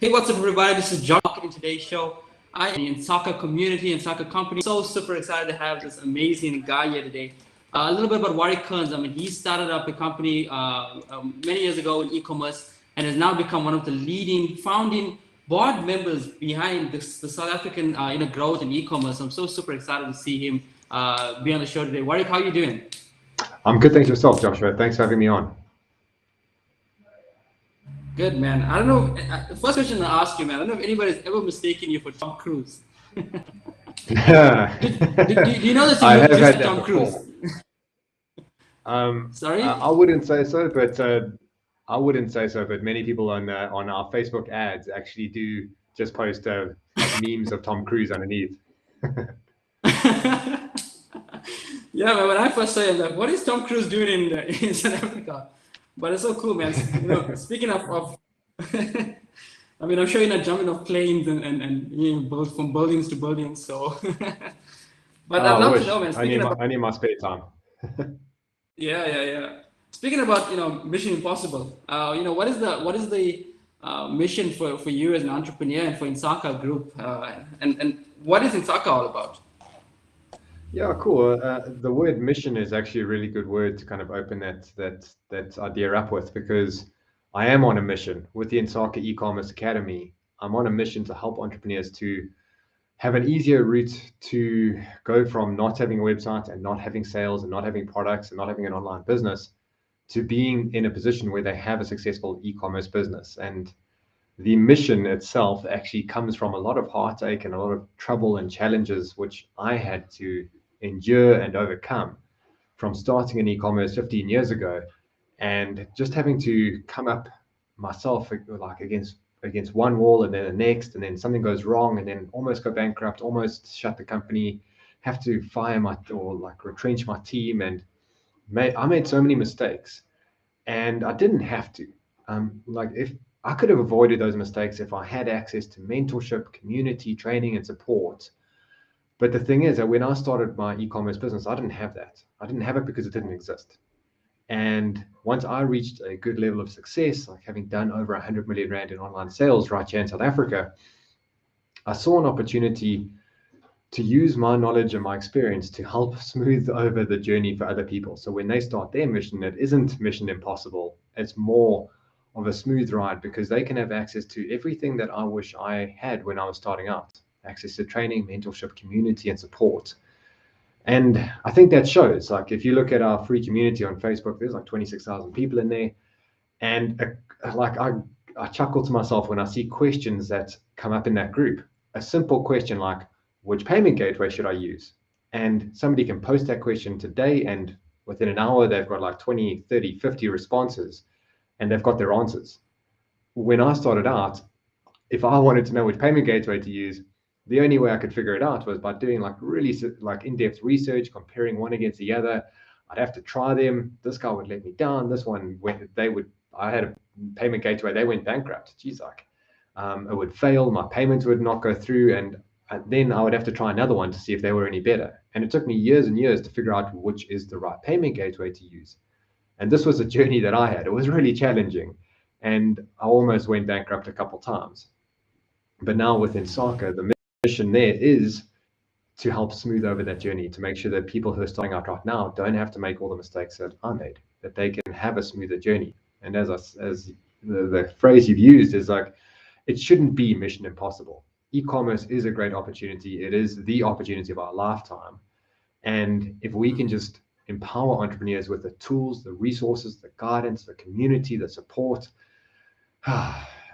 Hey, what's up, everybody? This is John in today's show. I am in soccer community and soccer company. So super excited to have this amazing guy here today. A little bit about Warwick Kearns. I mean, he started up a company many years ago in e-commerce and has now become one of the leading founding board members behind this, the South African growth in e-commerce. I'm so super excited to see him be on the show today. Warwick, how are you doing? I'm good, thanks yourself, Joshua. Thanks for having me on. Good, man. I don't know. The first question I ask you, man, I don't know if anybody's ever mistaken you for Tom Cruise. Do you know that you I look have just had like that Tom Cruise? before. Sorry? I wouldn't say so, but many people on our Facebook ads actually do just post memes of Tom Cruise underneath. Yeah, man. When I first saw him, like, what is Tom Cruise doing in South Africa? But it's so cool, man. Speaking of I mean, I'm sure you're not jumping off planes and both from buildings to buildings. So, but I'd I love to wish know, man. Speaking about I need my spare time. yeah. Speaking about Mission Impossible, what is the mission for you as an entrepreneur and for Insaka Group, and what is Insaka all about? Yeah, cool. The word mission is actually a really good word to kind of open that idea up with, because I am on a mission with the Insaka e-commerce academy. I'm on a mission to help entrepreneurs to have an easier route to go from not having a website and not having sales and not having products and not having an online business to being in a position where they have a successful e-commerce business. And the mission itself actually comes from a lot of heartache and a lot of trouble and challenges which I had to endure and overcome from starting in e-commerce 15 years ago, and just having to come up myself like against one wall and then the next, and then something goes wrong and then almost go bankrupt, almost shut the company, have to fire my or like retrench my team, and I made so many mistakes, and I didn't have to. Like if I could have avoided those mistakes if I had access to mentorship, community, training, and support. But the thing is that when I started my e-commerce business, I didn't have that. I didn't have it because it didn't exist. And once I reached a good level of success, like having done over 100 million Rand in online sales right here in South Africa, I saw an opportunity to use my knowledge and my experience to help smooth over the journey for other people. So when they start their mission, it isn't mission impossible. It's more of a smooth ride because they can have access to everything that I wish I had when I was starting out: access to training, mentorship, community, and support. And I think that shows. Like if you look at our free community on Facebook, there's like 26,000 people in there. And like I chuckle to myself when I see questions that come up in that group. A simple question like, which payment gateway should I use? And somebody can post that question today, and within an hour, they've got like 20, 30, 50 responses, and they've got their answers. When I started out, if I wanted to know which payment gateway to use, the only way I could figure it out was by doing like really like in-depth research, comparing one against the other. I'd have to try them. This guy would let me down. This one, when they would, I had a payment gateway, they went bankrupt. Geez, like it would fail, my payments would not go through, and then I would have to try another one to see if they were any better. And it took me years and years to figure out which is the right payment gateway to use. And this was a journey that I had. It was really challenging, and I almost went bankrupt a couple times. But now within soccer, the mission there is to help smooth over that journey, to make sure that people who are starting out right now don't have to make all the mistakes that I made, that they can have a smoother journey. And as the phrase you've used is like, it shouldn't be mission impossible. E-commerce is a great opportunity. It is the opportunity of our lifetime. And if we can just empower entrepreneurs with the tools, the resources, the guidance, the community, the support,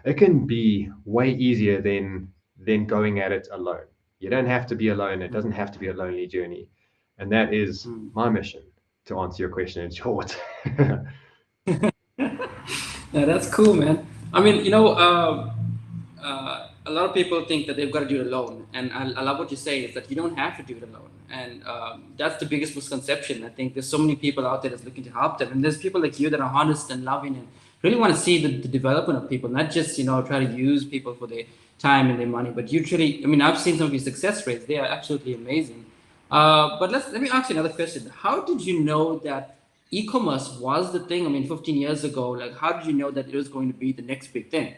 it can be way easier than going at it alone. You don't have to be alone. It doesn't have to be a lonely journey. And that is my mission, to answer your question in short. Yeah, that's cool, man. I mean, a lot of people think that they've got to do it alone, and I love what you say is that you don't have to do it alone, and that's the biggest misconception. I think there's so many people out there that's looking to help them, and there's people like you that are honest and loving and really want to see the development of people, not just try to use people for their time and their money, but you truly. I mean, I've seen some of your success rates; they are absolutely amazing. But let me ask you another question. How did you know that e-commerce was the thing? I mean, 15 years ago, like how did you know that it was going to be the next big thing?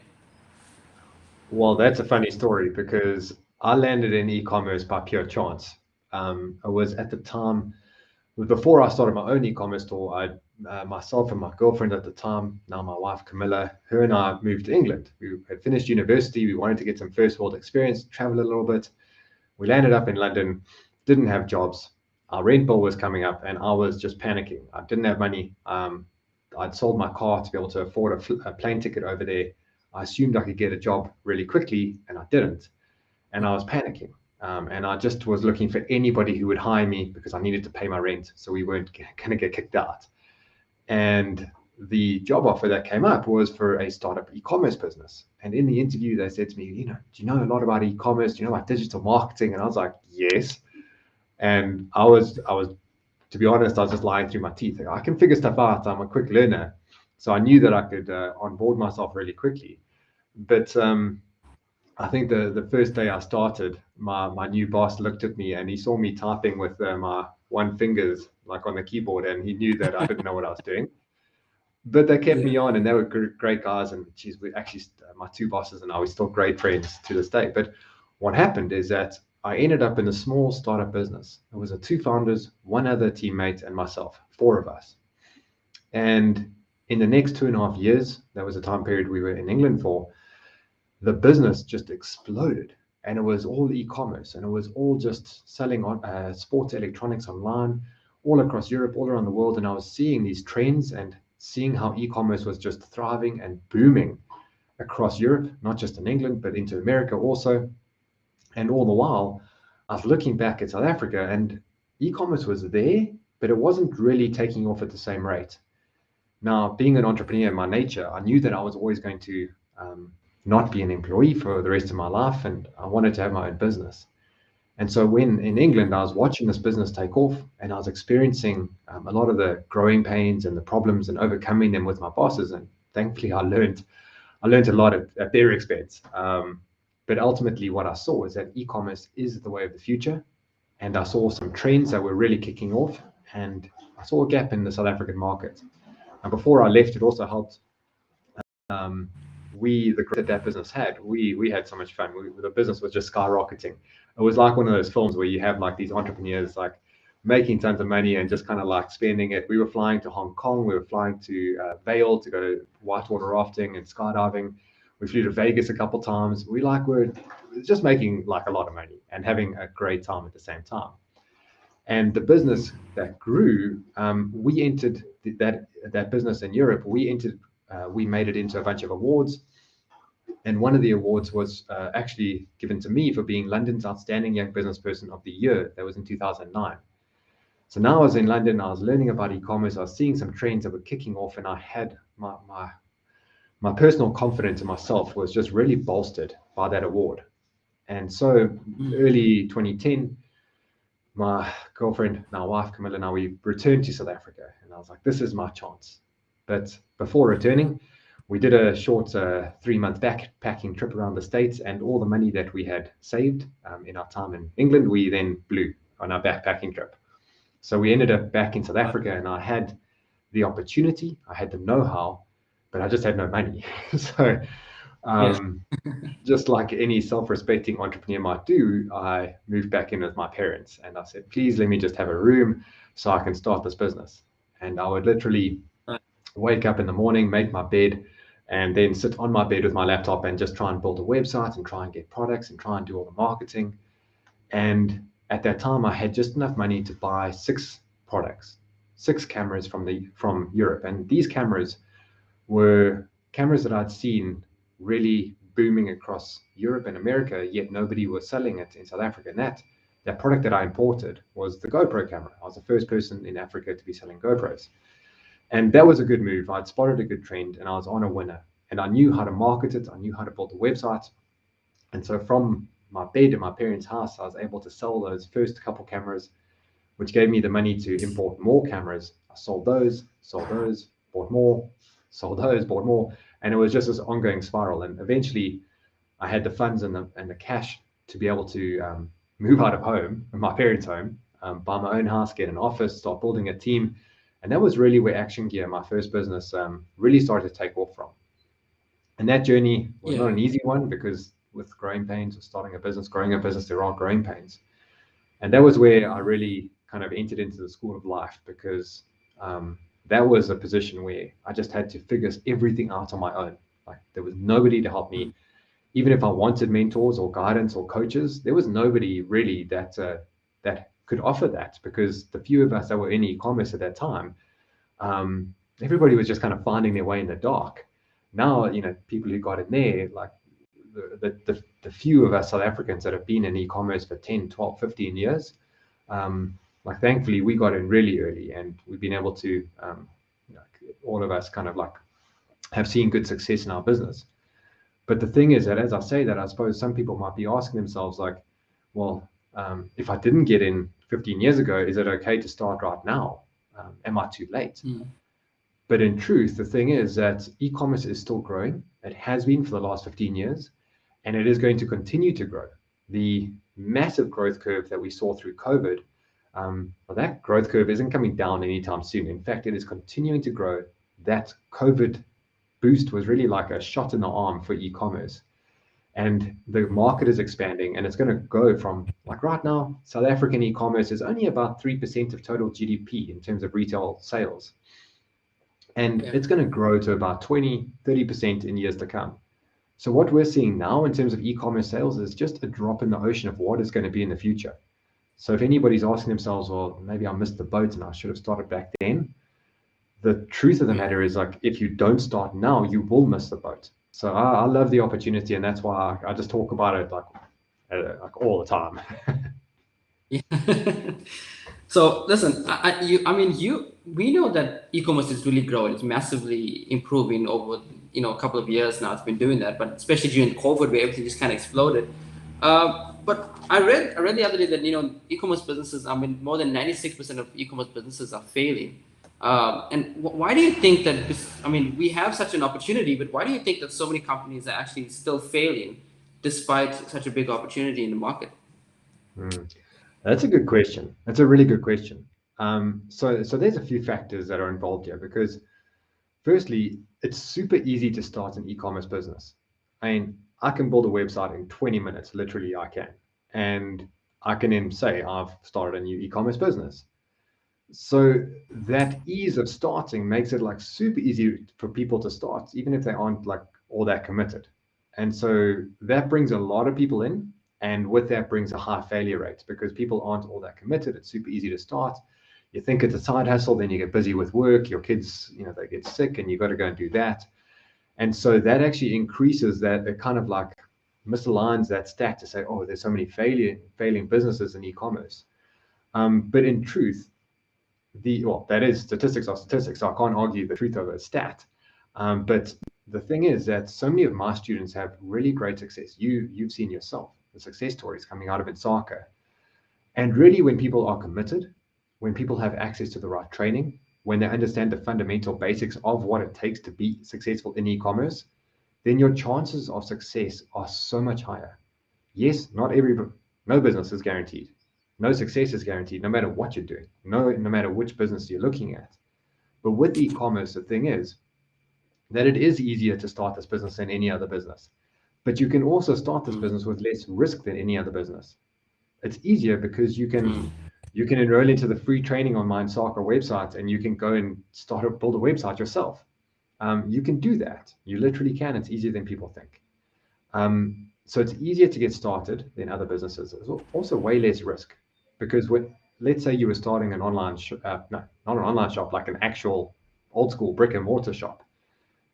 Well, that's a funny story because I landed in e-commerce by pure chance. I was at the time, before I started my own e-commerce store, myself and my girlfriend at the time, now my wife Camilla, her and I moved to England. We had finished university. We wanted to get some first world experience, travel a little bit. We landed up in London, didn't have jobs. Our rent bill was coming up, and I was just panicking. I didn't have money. I'd sold my car to be able to afford a plane ticket over there. I assumed I could get a job really quickly, and I didn't. And I was panicking. And I just was looking for anybody who would hire me because I needed to pay my rent, so we weren't going to get kicked out. And the job offer that came up was for a startup e-commerce business. And in the interview, they said to me, do you know a lot about e-commerce? Do you know about digital marketing? And I was like, yes. And I was, to be honest, I was just lying through my teeth. I can figure stuff out. I'm a quick learner. So I knew that I could onboard myself really quickly. But I think the first day I started, my new boss looked at me and he saw me typing with my one fingers like on the keyboard, and he knew that I didn't know what I was doing. But they kept Yeah. me on, and they were great guys. And geez, we actually my two bosses and I, we're still great friends to this day. But what happened is that I ended up in a small startup business. It was two founders, one other teammate, and myself, four of us. And in the next 2.5 years, that was the time period we were in England for, the business just exploded. And it was all e-commerce, and it was all just selling on sports electronics online all across Europe, all around the world. And I was seeing these trends and seeing how e-commerce was just thriving and booming across Europe, not just in England, but into America also. And all the while, I was looking back at South Africa, and e-commerce was there, but it wasn't really taking off at the same rate. Now, being an entrepreneur in my nature, I knew that I was always going to um, not be an employee for the rest of my life, and I wanted to have my own business. And so, when in England, I was watching this business take off, and I was experiencing a lot of the growing pains and the problems and overcoming them with my bosses. And thankfully, I learned a lot at their expense. But ultimately, what I saw is that e-commerce is the way of the future, and I saw some trends that were really kicking off, and I saw a gap in the South African market. And before I left, it also helped um, the growth that that business had. We had so much fun. The business was just skyrocketing. It was like one of those films where you have like these entrepreneurs like making tons of money and just kind of like spending it. We were flying to Hong Kong. We were flying to Vail to go to whitewater rafting and skydiving. We flew to Vegas a couple times. We're just making like a lot of money and having a great time at the same time. And the Mm. business that grew, we entered that business in Europe. We made it into a bunch of awards, and one of the awards was actually given to me for being London's Outstanding Young Business Person of the Year. That was in 2009. So now I was in London. I was learning about e-commerce. I was seeing some trends that were kicking off, and I had my personal confidence in myself was just really bolstered by that award. And so Mm. early 2010, my girlfriend, now wife Camilla, now we returned to South Africa, and I was like, this is my chance. But before returning, we did a short 3-month backpacking trip around the States, and all the money that we had saved in our time in England, we then blew on our backpacking trip. So we ended up back in South Wow. Africa, and I had the opportunity, I had the know-how, but I just had no money. So Yeah. um, just like any self-respecting entrepreneur might do, I moved back in with my parents, and I said, please let me just have a room so I can start this business. And I would literally Right. wake up in the morning, make my bed, and then sit on my bed with my laptop and just try and build a website and try and get products and try and do all the marketing. And at that time, I had just enough money to buy 6 products, 6 cameras from Europe. And these cameras were cameras that I'd seen really booming across Europe and America, yet nobody was selling it in South Africa. And that product that I imported was the GoPro camera. I was the first person in Africa to be selling GoPros. And that was a good move. I'd spotted a good trend and I was on a winner. And I knew how to market it, I knew how to build a website. And so from my bed in my parents' house, I was able to sell those first couple cameras, which gave me the money to import more cameras. I sold those, bought more, sold those, bought more, and it was just this ongoing spiral. And eventually, I had the funds and the cash to be able to move out of home, my parents' home, buy my own house, get an office, start building a team, and that was really where Action Gear, my first business, really started to take off from. And that journey was not Yeah. an easy one because with growing pains or starting a business, growing a business, there are growing pains. And that was where I really kind of entered into the school of life, because that was a position where I just had to figure everything out on my own. Like there was nobody to help me. Even if I wanted mentors or guidance or coaches, there was nobody really that could offer that, because the few of us that were in e-commerce at that time, everybody was just kind of finding their way in the dark. Now, people who got in there, like the few of us South Africans that have been in e-commerce for 10, 12, 15 years, like thankfully we got in really early, and we've been able to, all of us kind of like have seen good success in our business. But the thing is that as I say that, I suppose some people might be asking themselves like, well, if I didn't get in 15 years ago, is it okay to start right now? Am I too late? But in truth, the thing is that e-commerce is still growing. It has been for the last 15 years, and it is going to continue to grow. The massive growth curve that we saw through COVID, well, that growth curve isn't coming down anytime soon. In fact, it is continuing to grow. That COVID boost was really like a shot in the arm for e-commerce. And the market is expanding, and it's going to go from, like right now, South African e-commerce is only about 3% of total GDP in terms of retail sales. And it's going to grow to about 20, 30% in years to come. So what we're seeing now in terms of e-commerce sales is just a drop in the ocean of what is going to be in the future. So if anybody's asking themselves, well, maybe I missed the boat and I should have started back then, the truth of the matter is, like, if you don't start now, you will miss the boat. So I love the opportunity, and that's why I just talk about it like all the time. Yeah. So listen, we know that e-commerce is really growing. It's massively improving over, a couple of years now. It's been doing that, but especially during COVID, where everything just kind of exploded. But I read the other day that e-commerce businesses. I mean, more than 96% of e-commerce businesses are failing. And why do you think that this? I mean, we have such an opportunity, but why do you think that so many companies are actually still failing, despite such a big opportunity in the market? That's a good question. That's a really good question. So there's a few factors that are involved here, because firstly, it's super easy to start an e-commerce business. I mean, I can build a website in 20 minutes, literally I can. And I can then say I've started a new e-commerce business. So that ease of starting makes it like super easy for people to start, even if they aren't like all that committed. And so that brings a lot of people in, and with that brings a high failure rate, because people aren't all that committed. It's super easy to start. You think it's a side hustle, then you get busy with work, your kids, they get sick, and you got to go and do that. And so that actually increases that, it kind of like misaligns that stat to say, oh, there's so many failing businesses in e-commerce. But in truth, that is, statistics are statistics, so I can't argue the truth of a stat. But the thing is that so many of my students have really great success. You've seen yourself the success stories coming out of Insaka. And really, when people are committed, when people have access to the right training, when they understand the fundamental basics of what it takes to be successful in e-commerce, then your chances of success are so much higher. Yes, no business is guaranteed. No success is guaranteed, no matter what you're doing, no matter which business you're looking at. But with e-commerce, the thing is that it is easier to start this business than any other business. But you can also start this business with less risk than any other business. It's easier because you can enroll into the free training on my Insaka website, and you can go and build a website yourself. You can do that. You literally can. It's easier than people think. So it's easier to get started than other businesses. There's also way less risk, because let's say you were starting an online not an online shop, like an actual old school brick and mortar shop.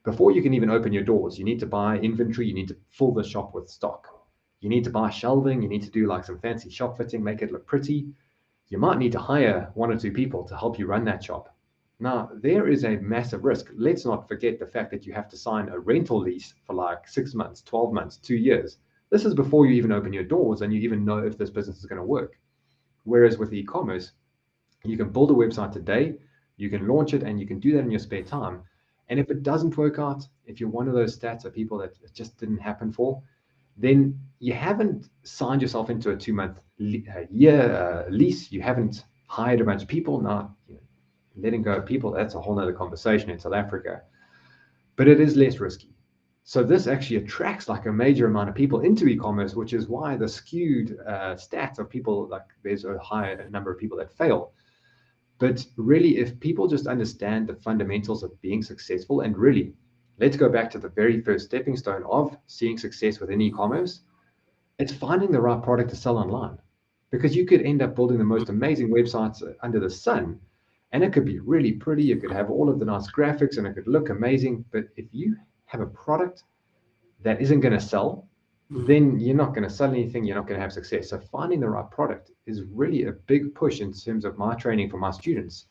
Before you can even open your doors, you need to buy inventory. You need to fill the shop with stock. You need to buy shelving. You need to do like some fancy shop fitting, make it look pretty. You might need to hire 1 or 2 people to help you run that shop. Now, there is a massive risk. Let's not forget the fact that you have to sign a rental lease for like 6 months, 12 months, 2 years. This is before you even open your doors and you even know if this business is going to work. Whereas with e-commerce, you can build a website today, you can launch it, and you can do that in your spare time. And if it doesn't work out, if you're one of those stats of people that it just didn't happen for, then you haven't signed yourself into a 2-month year lease. You haven't hired a bunch of people. Now, letting go of people, that's a whole nother conversation in South Africa. But it is less risky. So this actually attracts like a major amount of people into e-commerce, which is why the skewed stats of people, like there's a higher number of people that fail. But really, if people just understand the fundamentals of being successful, and really, let's go back to the very first stepping stone of seeing success within e-commerce, it's finding the right product to sell online. Because you could end up building the most amazing websites under the sun, and it could be really pretty, it could have all of the nice graphics, and it could look amazing. But if you have a product that isn't going to sell, then you're not going to sell anything, you're not going to have success. So finding the right product is really a big push in terms of my training for my students,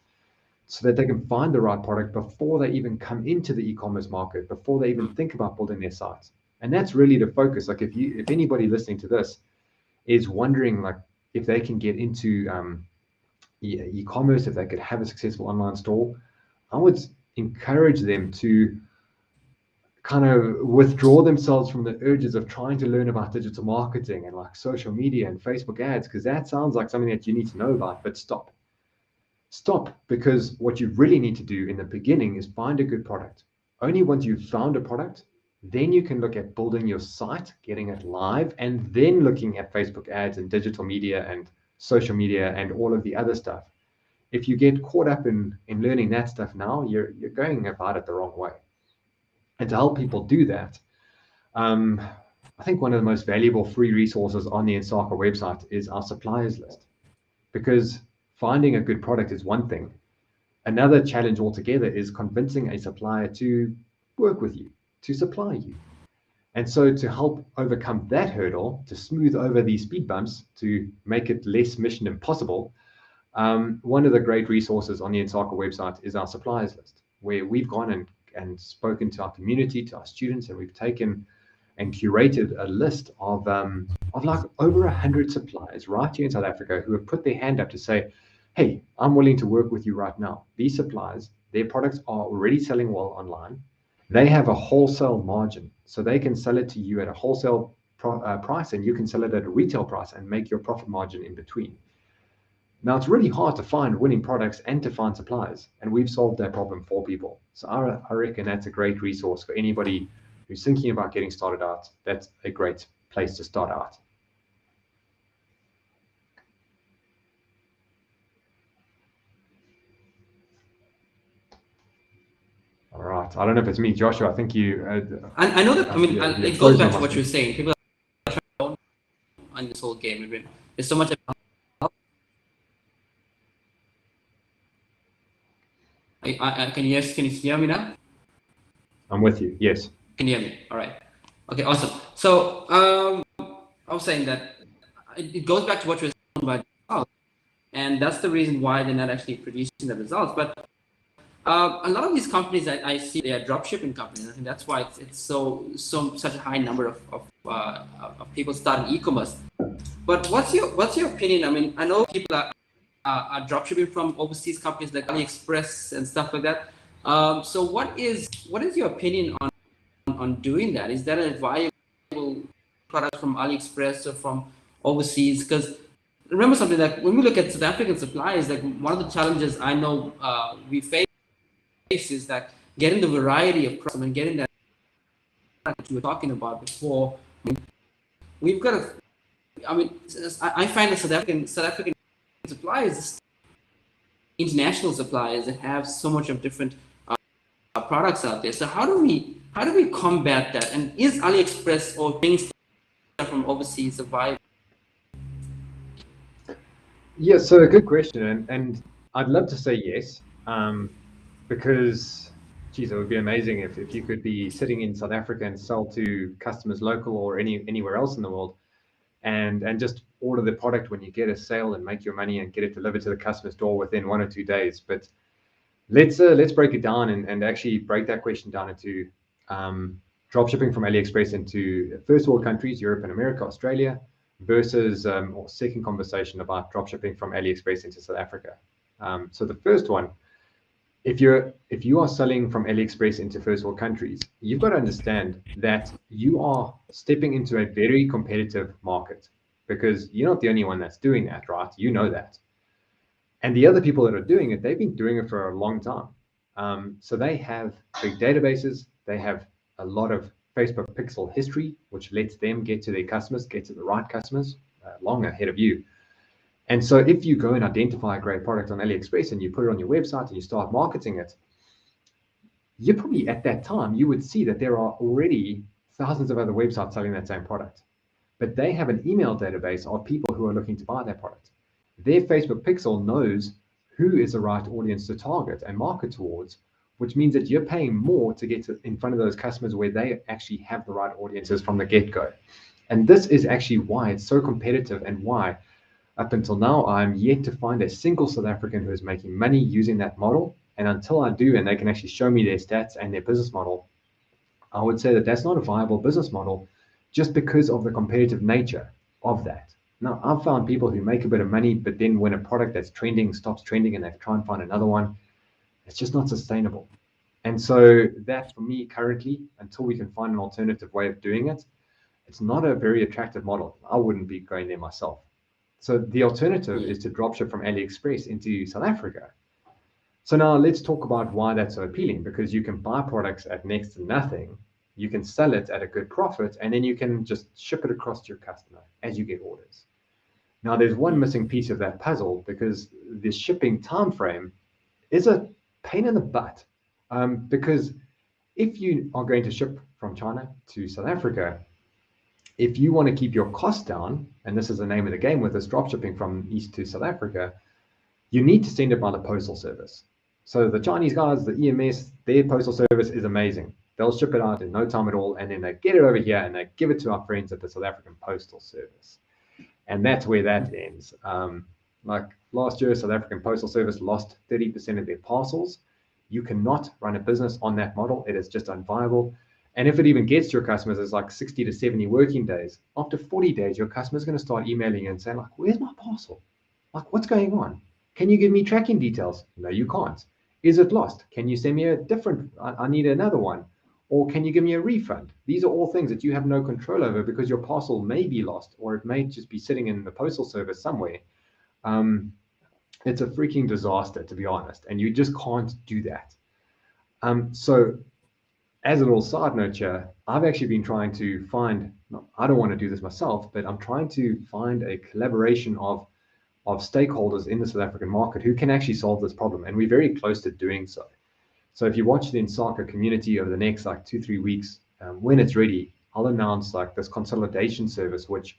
so that they can find the right product before they even come into the e-commerce market, before they even think about building their sites. And that's really the focus. Like if anybody listening to this is wondering like if they can get into e-commerce, if they could have a successful online store, I would encourage them to kind of withdraw themselves from the urges of trying to learn about digital marketing and like social media and Facebook ads, because that sounds like something that you need to know about. But stop, because what you really need to do in the beginning is find a good product. Only once you've found a product, then you can look at building your site, getting it live, and then looking at Facebook ads and digital media and social media and all of the other stuff. If you get caught up in learning that stuff now, you're going about it the wrong way. And to help people do that, I think one of the most valuable free resources on the Ensaka website is our suppliers list, because finding a good product is one thing. Another challenge altogether is convincing a supplier to work with you, to supply you. And so to help overcome that hurdle, to smooth over these speed bumps, to make it less mission impossible, one of the great resources on the Ensaka website is our suppliers list, where we've gone and spoken to our community, to our students, and we've taken and curated a list of like over 100 suppliers right here in South Africa who have put their hand up to say, hey, I'm willing to work with you right now. These suppliers, their products are already selling well online. They have a wholesale margin, so they can sell it to you at a wholesale price, and you can sell it at a retail price and make your profit margin in between. Now, it's really hard to find winning products and to find suppliers, and we've solved that problem for people. So I reckon that's a great resource for anybody who's thinking about getting started out. That's a great place to start out. All right. I don't know if it's me, Joshua. I think you. I know that. I mean, you're it goes frozen back on to my what you screen. were saying. People are trying on this whole game. I mean, there's so much. Can you hear me now? I'm with you. Yes. Can you hear me? All right. Okay. Awesome. So I was saying that it goes back to what you were saying about results, and that's the reason why they're not actually producing the results. But a lot of these companies that I see, they are dropshipping companies. I think that's why it's such a high number of people starting e-commerce. But what's your opinion? I mean, I know people are dropshipping from overseas companies like AliExpress and stuff like that. So what is your opinion on doing that? Is that a viable product from AliExpress or from overseas? Because remember something, that when we look at South African suppliers, like one of the challenges I know we face is that getting the variety of products and getting that you were talking about before. We've got to. I mean, I find that South African suppliers, international suppliers that have so much of different products out there. So how do we combat that? And is AliExpress or things from overseas a viable? Yeah. So a good question, and I'd love to say yes, because geez, it would be amazing if you could be sitting in South Africa and sell to customers local or anywhere else in the world, and just order the product when you get a sale and make your money and get it delivered to the customer's door within 1 or 2 days. But let's break it down and actually break that question down into drop shipping from AliExpress into first world countries, Europe and America, Australia, versus or second conversation about drop shipping from AliExpress into South Africa. So the first one, if you are selling from AliExpress into first world countries, you've got to understand that you are stepping into a very competitive market, because you're not the only one that's doing that, right? You know that. And the other people that are doing it, they've been doing it for a long time. So they have big databases, they have a lot of Facebook pixel history, which lets them get to their customers, get to the right customers long ahead of you. And so if you go and identify a great product on AliExpress and you put it on your website and you start marketing it, you probably at that time, you would see that there are already thousands of other websites selling that same product. But they have an email database of people who are looking to buy that product. Their Facebook pixel knows who is the right audience to target and market towards, which means that you're paying more to get in front of those customers where they actually have the right audiences from the get-go. And this is actually why it's so competitive, and why up until now I'm yet to find a single South African who is making money using that model. And until I do, and they can actually show me their stats and their business model, I would say that that's not a viable business model, just because of the competitive nature of that. Now, I've found people who make a bit of money, but then when a product that's trending stops trending and they try and find another one, it's just not sustainable. And so that, for me currently, until we can find an alternative way of doing it, it's not a very attractive model. I wouldn't be going there myself. So the alternative is to dropship from AliExpress into South Africa. So now let's talk about why that's so appealing, because you can buy products at next to nothing, you can sell it at a good profit, and then you can just ship it across to your customer as you get orders. Now, there's one missing piece of that puzzle, because the shipping time frame is a pain in the butt. Because if you are going to ship from China to South Africa, if you want to keep your costs down, and this is the name of the game with this drop shipping from East to South Africa, you need to send it by the postal service. So the Chinese guys, the EMS, their postal service is amazing. They'll ship it out in no time at all, and then they get it over here and they give it to our friends at the South African Postal Service. And that's where that ends. Like last year, South African Postal Service lost 30% of their parcels. You cannot run a business on that model. It is just unviable. And if it even gets to your customers, it's like 60 to 70 working days. After 40 days, your customer's going to start emailing you and saying, like, where's my parcel? Like, what's going on? Can you give me tracking details? No, you can't. Is it lost? Can you send me a different, I need another one. Or can you give me a refund? These are all things that you have no control over, because your parcel may be lost, or it may just be sitting in the postal service somewhere. It's a freaking disaster, to be honest, and you just can't do that. So as a little side note here, I've actually been trying to find, I don't want to do this myself, but I'm trying to find a collaboration of stakeholders in the South African market who can actually solve this problem. And we're very close to doing so. So if you watch the Insaka community over the next like 2-3 weeks, when it's ready, I'll announce like this consolidation service, which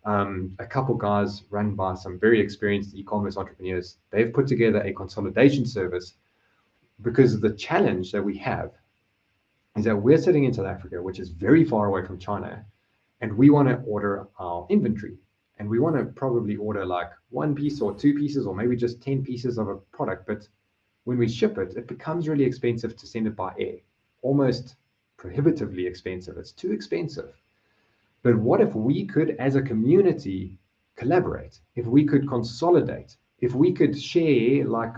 a couple guys run by some very experienced e-commerce entrepreneurs, they've put together a consolidation service, because the challenge that we have is that we're sitting in South Africa, which is very far away from China, and we want to order our inventory. And we want to probably order like 1 piece or 2 pieces, or maybe just 10 pieces of a product. But when we ship it, it becomes really expensive to send it by air, almost prohibitively expensive. It's too expensive. But what if we could, as a community, collaborate? If we could consolidate, if we could share like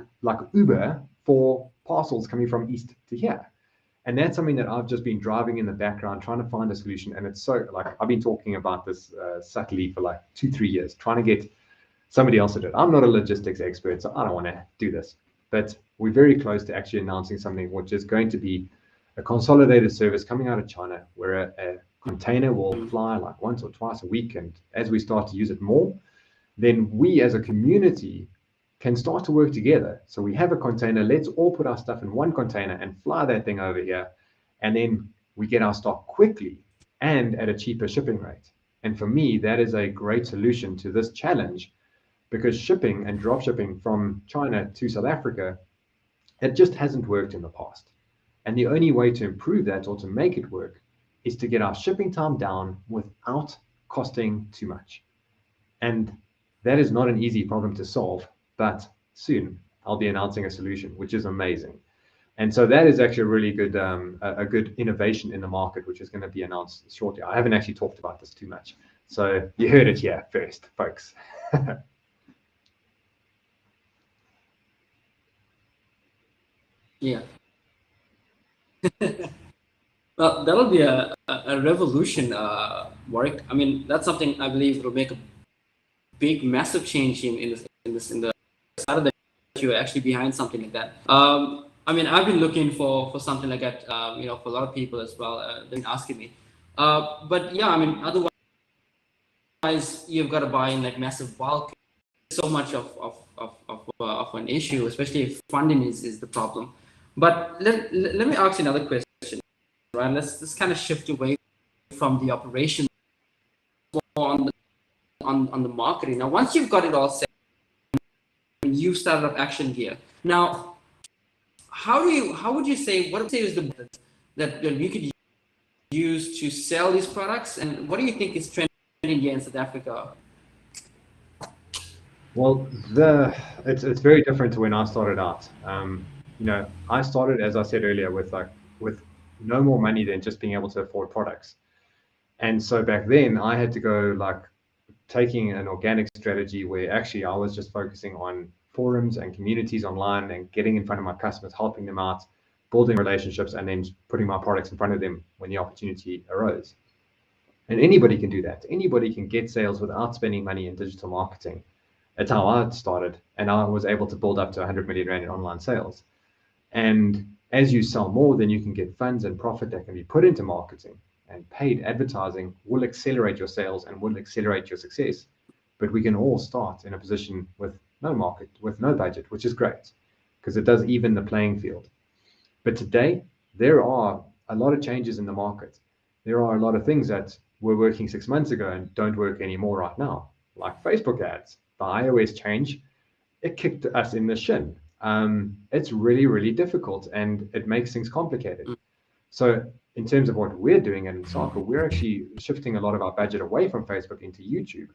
Uber for parcels coming from east to here. And that's something that I've just been driving in the background, trying to find a solution. And it's so, like, I've been talking about this subtly for like 2-3 years, trying to get somebody else to do it. I'm not a logistics expert, so I don't want to do this. But we're very close to actually announcing something which is going to be a consolidated service coming out of China, where a container will fly like once or twice a week. And as we start to use it more, then we as a community can start to work together. So we have a container, let's all put our stuff in one container and fly that thing over here. And then we get our stock quickly and at a cheaper shipping rate. And for me, that is a great solution to this challenge, because shipping and drop shipping from China to South Africa, it just hasn't worked in the past. And the only way to improve that, or to make it work, is to get our shipping time down without costing too much. And that is not an easy problem to solve, but soon I'll be announcing a solution, which is amazing. And so that is actually a really good, a good innovation in the market, which is going to be announced shortly. I haven't actually talked about this too much, so you heard it here first, folks. Yeah. Well, that'll be a revolution, Warwick. I mean, that's something I believe will make a big, massive change in the side of the, you're actually behind something like that. I mean, I've been looking for something like that, for a lot of people as well. They've been asking me. But yeah, I mean, otherwise you've got to buy in like massive bulk. So much of an issue, especially if funding is the problem. But let me ask you another question, right? Let's kind of shift away from the operation more on the marketing. Now, once you've got it all set, you've started up Action Gear. Now, how would you say, what would you say is the that you could use to sell these products, and what do you think is trending here in South Africa? Well, it's very different to when I started out. I started, as I said earlier, with no more money than just being able to afford products. And so back then, I had to go like taking an organic strategy where actually I was just focusing on forums and communities online and getting in front of my customers, helping them out, building relationships, and then putting my products in front of them when the opportunity arose. And anybody can do that. Anybody can get sales without spending money in digital marketing. That's how I started, and I was able to build up to 100 million rand in online sales. And as you sell more, then you can get funds and profit that can be put into marketing, and paid advertising will accelerate your sales and will accelerate your success. But we can all start in a position with no market, with no budget, which is great because it does even the playing field. But today, there are a lot of changes in the market. There are a lot of things that were working 6 months ago and don't work anymore right now, like Facebook ads. The iOS change, it kicked us in the shin. It's really, really difficult and it makes things complicated. So in terms of what we're doing at Insaka, we're actually shifting a lot of our budget away from Facebook into YouTube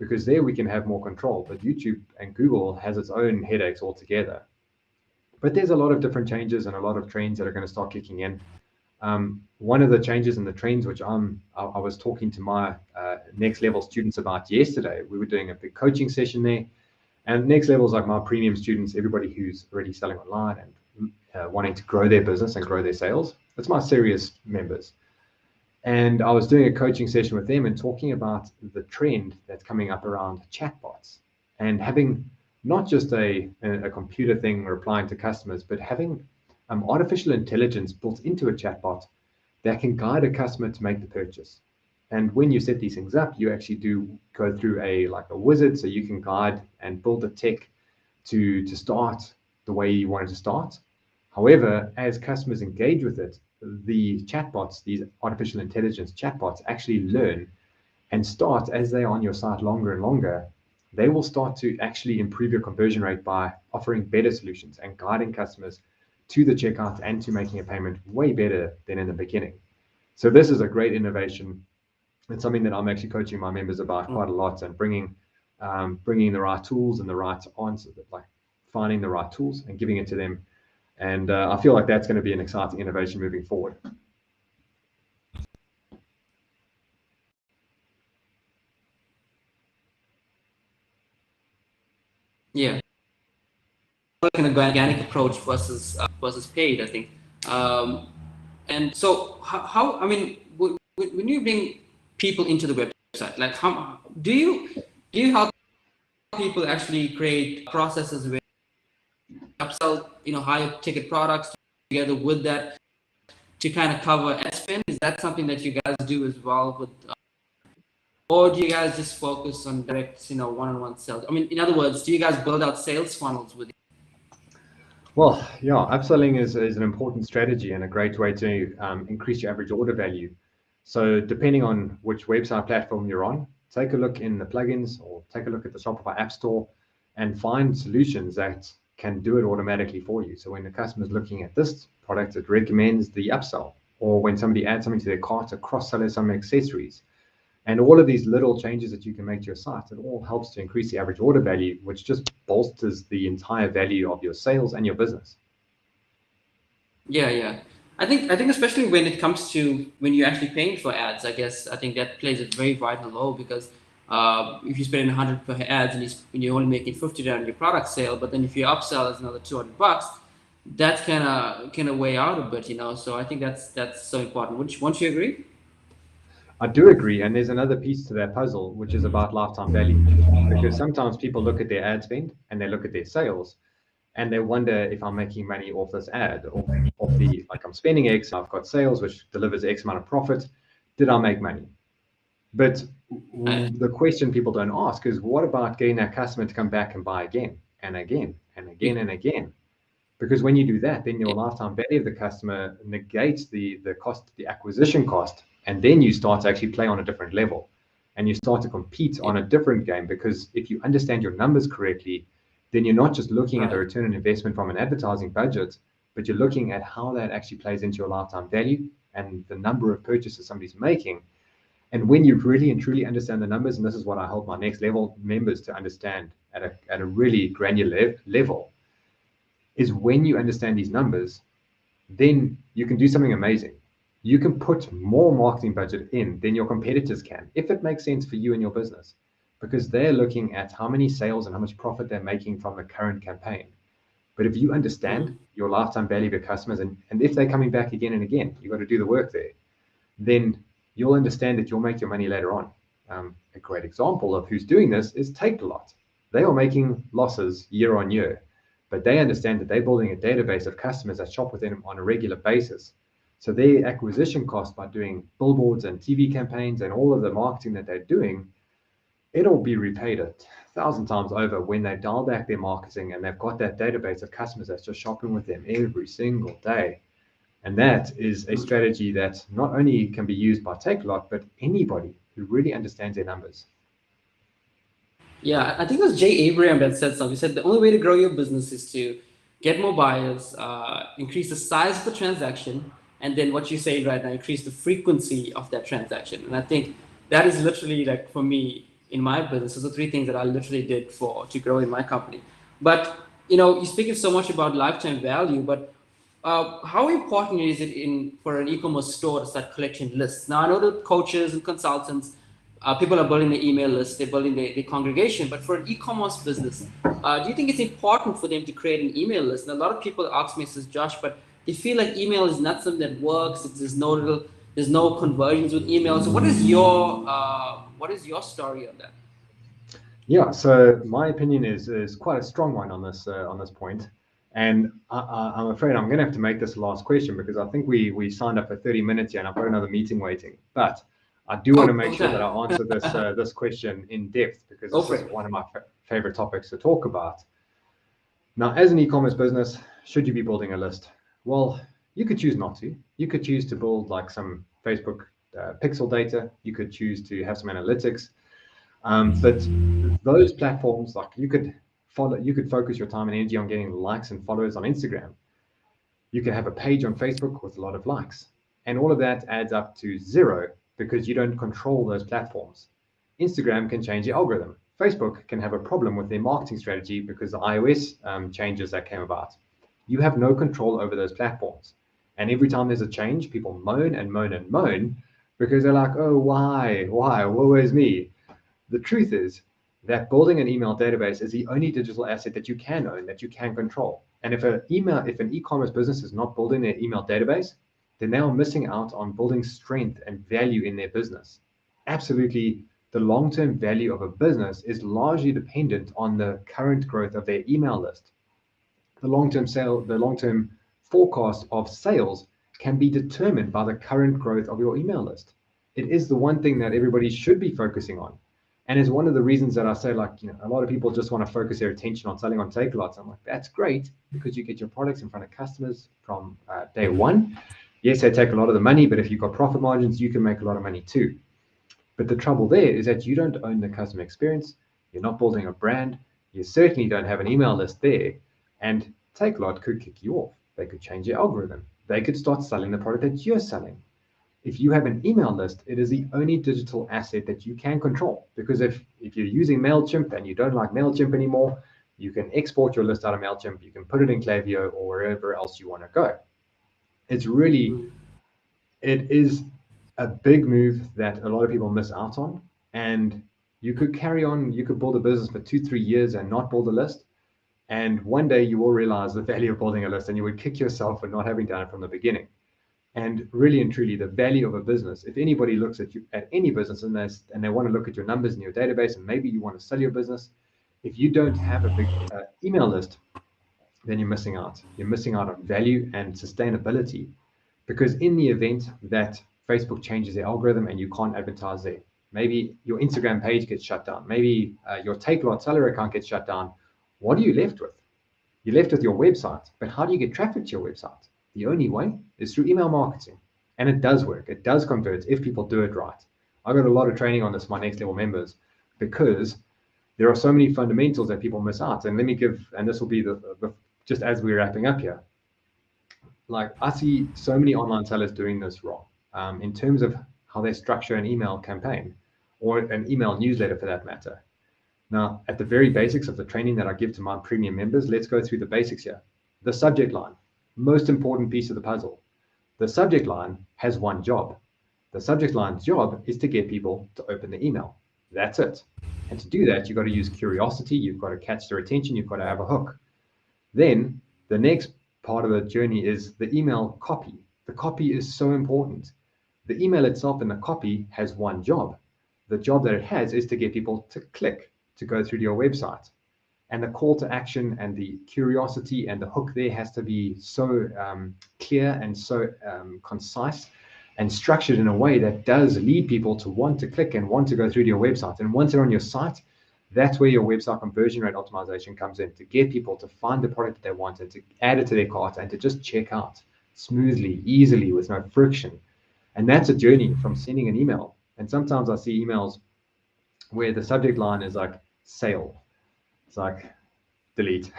because there we can have more control. But YouTube and Google has its own headaches altogether. But there's a lot of different changes and a lot of trends that are going to start kicking in. One of the changes in the trends, which I was talking to my next level students about yesterday, we were doing a big coaching session there. And next level is like my premium students, everybody who's already selling online and wanting to grow their business and grow their sales. That's my serious members. And I was doing a coaching session with them and talking about the trend that's coming up around chatbots and having not just a computer thing replying to customers, but having artificial intelligence built into a chatbot that can guide a customer to make the purchase. And when you set these things up, you actually do go through a wizard, so you can guide and build the tech to start the way you want it to start. However, as customers engage with it, the chatbots, these artificial intelligence chatbots, actually learn and start as they are on your site longer and longer. They will start to actually improve your conversion rate by offering better solutions and guiding customers to the checkout and to making a payment way better than in the beginning. So this is a great innovation. It's something that I'm actually coaching my members about quite a lot, and bringing the right tools and the right answers, like finding the right tools and giving it to them. And I feel like that's going to be an exciting innovation moving forward. Yeah, kind of organic approach versus paid, I think. Um, and so, how I mean, when you bring people into the website, like how do you help people actually create processes where upsell, higher ticket products together with that to kind of cover ad spend? Is that something that you guys do as well with, or do you guys just focus on direct, one-on-one sales? I mean, in other words, do you guys build out sales funnels with? Well, yeah, upselling is an important strategy and a great way to increase your average order value. So depending on which website platform you're on, take a look in the plugins or take a look at the Shopify App Store and find solutions that can do it automatically for you. So when the customer is looking at this product, it recommends the upsell. Or when somebody adds something to their cart, a cross-seller some accessories. And all of these little changes that you can make to your site, it all helps to increase the average order value, which just bolsters the entire value of your sales and your business. Yeah, yeah. I think especially when it comes to when you're actually paying for ads, I guess I think that plays a very vital role because if you spend 100 per ads and you're only making 50 on your product sale, but then if you upsell it's another $200, that's kind of weigh out a bit. So I think that's so important. Won't you agree? I do agree. And there's another piece to that puzzle, which is about lifetime value. Because sometimes people look at their ad spend and they look at their sales, and they wonder if I'm making money off this ad, or off the, like, I'm spending X, I've got sales which delivers X amount of profit. Did I make money? But I, the question people don't ask is, what about getting that customer to come back and buy again and again and again and again? Because when you do that, then your lifetime value of the customer negates the cost, the acquisition cost, and then you start to actually play on a different level, and you start to compete yeah, on a different game. Because if you understand your numbers correctly, then you're not just looking at the right. return on investment from an advertising budget, but you're looking at how that actually plays into your lifetime value and the number of purchases somebody's making. And when you really and truly understand the numbers, and this is what I help my next level members to understand at a really granular level, is when you understand these numbers, then you can do something amazing. You can put more marketing budget in than your competitors can, if it makes sense for you and your business, because they're looking at how many sales and how much profit they're making from the current campaign. But if you understand Mm. your lifetime value of your customers, and if they're coming back again and again, you've got to do the work there, then you'll understand that you'll make your money later on. A great example of who's doing this is Take a Lot. They are making losses year on year, but they understand that they're building a database of customers that shop with them on a regular basis. So their acquisition cost by doing billboards and TV campaigns and all of the marketing that they're doing, it'll be repaid 1,000 times over when they dial back their marketing and they've got that database of customers that's just shopping with them every single day. And that is a strategy that not only can be used by Takealot, but anybody who really understands their numbers. Yeah, I think it was Jay Abraham that said something. He said the only way to grow your business is to get more buyers, increase the size of the transaction, and then what you're saying right now, increase the frequency of that transaction. And I think that is literally like for me in my business, those are three things that I literally did for to grow in my company. But you're speaking so much about lifetime value, but how important is it in for an e-commerce store to start collecting lists? Now I know that coaches and consultants, people are building the email list, they're building the congregation. But for an e-commerce business, do you think it's important for them to create an email list? And a lot of people ask me, says Josh, but they feel like email is not something that works. There's no conversions with email. So what is your story on that? Yeah, so my opinion is quite a strong one on this point, and I'm afraid I'm going to have to make this the last question because I think we signed up for 30 minutes here, and I've got another meeting waiting. But I do want Oh, to make long sure that time. I answer this question in depth because Go this for is it. one of my favorite topics to talk about. Now, as an e-commerce business, should you be building a list? Well, you could choose not to. You could choose to build like some Facebook pixel data. You could choose to have some analytics. But those platforms, like you could focus your time and energy on getting likes and followers on Instagram. You can have a page on Facebook with a lot of likes. And all of that adds up to zero because you don't control those platforms. Instagram can change the algorithm. Facebook can have a problem with their marketing strategy because the iOS changes that came about. You have no control over those platforms. And every time there's a change, people moan and moan and moan because they're like, oh, why? Why? Woe is me. The truth is that building an email database is the only digital asset that you can own, that you can control. And if an e-commerce business is not building their email database, then they are missing out on building strength and value in their business. Absolutely, the long-term value of a business is largely dependent on the current growth of their email list. The long-term forecast of sales can be determined by the current growth of your email list. It is the one thing that everybody should be focusing on. And it's one of the reasons that I say, like, a lot of people just want to focus their attention on selling on Takealots. I'm like, that's great because you get your products in front of customers from day one. Yes, they take a lot of the money, but if you've got profit margins, you can make a lot of money too. But the trouble there is that you don't own the customer experience. You're not building a brand. You certainly don't have an email list there. And Takealot could kick you off. They could change your algorithm. They could start selling the product that you're selling. If you have an email list, it is the only digital asset that you can control. Because if you're using MailChimp and you don't like MailChimp anymore, you can export your list out of MailChimp. You can put it in Klaviyo or wherever else you want to go. It's really it is a big move that a lot of people miss out on. And you could build a business for 2, 3 years and not build a list. And one day you will realize the value of building a list and you would kick yourself for not having done it from the beginning. And really and truly, the value of a business, if anybody looks at you at any business and they want to look at your numbers in your database and maybe you want to sell your business, if you don't have a big email list, then you're missing out. You're missing out on value and sustainability, because in the event that Facebook changes their algorithm and you can't advertise there, maybe your Instagram page gets shut down, maybe your Take Lot seller account gets shut down, what are you left with? You're left with your website. But how do you get traffic to your website? The only way is through email marketing. And it does work. It does convert if people do it right. I got a lot of training on this for my next level members, because there are so many fundamentals that people miss out. And let me give, and this will be the just as we're wrapping up here, like I see so many online sellers doing this wrong, in terms of how they structure an email campaign or an email newsletter for that matter. Now, at the very basics of the training that I give to my premium members, let's go through the basics here. The subject line, most important piece of the puzzle. The subject line has one job. The subject line's job is to get people to open the email. That's it. And to do that, you've got to use curiosity, you've got to catch their attention, you've got to have a hook. Then the next part of the journey is the email copy. The copy is so important. The email itself and the copy has one job. The job that it has is to get people to click to go through to your website. And the call to action and the curiosity and the hook there has to be so clear and so concise and structured in a way that does lead people to want to click and want to go through to your website. And once they're on your site, that's where your website conversion rate optimization comes in, to get people to find the product that they want and to add it to their cart and to just check out smoothly, easily, with no friction. And that's a journey from sending an email. And sometimes I see emails where the subject line is like sale. It's like delete.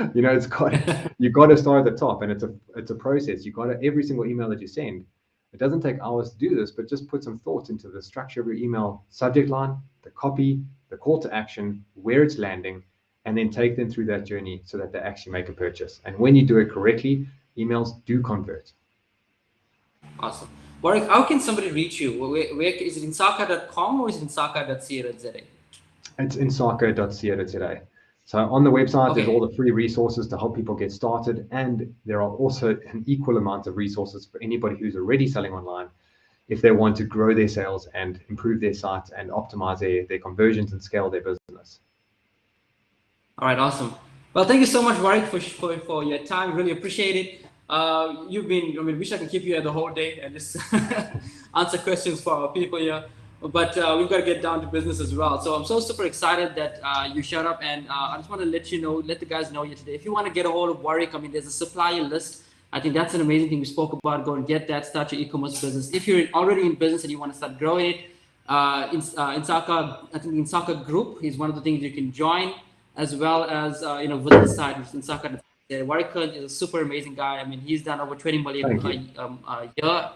It's got, you got to start at the top, and it's a process. You got to, every single email that you send, it doesn't take hours to do this, but just put some thought into the structure of your email subject line, the copy, the call to action, where it's landing, and then take them through that journey so that they actually make a purchase. And when you do it correctly, emails do convert. Awesome. Warwick, how can somebody reach you? Where is it, insaka.com or is it insaka.co.za? It's insaka.co.za. So on the website, Okay. There's all the free resources to help people get started. And there are also an equal amount of resources for anybody who's already selling online, if they want to grow their sales and improve their site and optimize their conversions and scale their business. All right, awesome. Well, thank you so much, Warwick, for your time. Really appreciate it. Wish I can keep you here the whole day and just answer questions for our people here. But we've got to get down to business as well. So I'm so super excited that you showed up, and I just want to let the guys know here today. If you want to get a hold of Warwick, there's a supplier list. I think that's an amazing thing we spoke about. Go and get that, start your e-commerce business. If you're already in business and you want to start growing it, Insaka, I think Insaka Group is one of the things you can join, as well as with the site, which is Insaka. Warwick is a super amazing guy. He's done over 20 million a year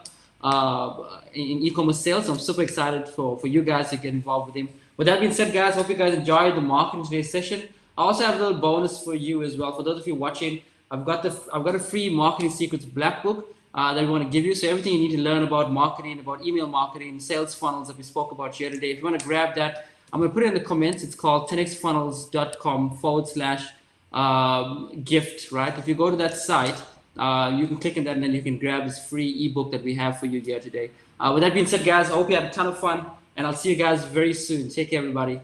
in e-commerce sales. So I'm super excited for you guys to get involved with him. With that being said, guys, hope you guys enjoyed the marketing today's session. I also have a little bonus for you as well. For those of you watching, I've got a free marketing secrets black book that we want to give you. So everything you need to learn about marketing, about email marketing, sales funnels that we spoke about here today. If you want to grab that, I'm going to put it in the comments. It's called 10xfunnels.com/gift, right? If you go to that site, you can click on that and then you can grab this free ebook that we have for you here today. With that being said, guys, I hope you had a ton of fun, and I'll see you guys very soon. Take care, everybody.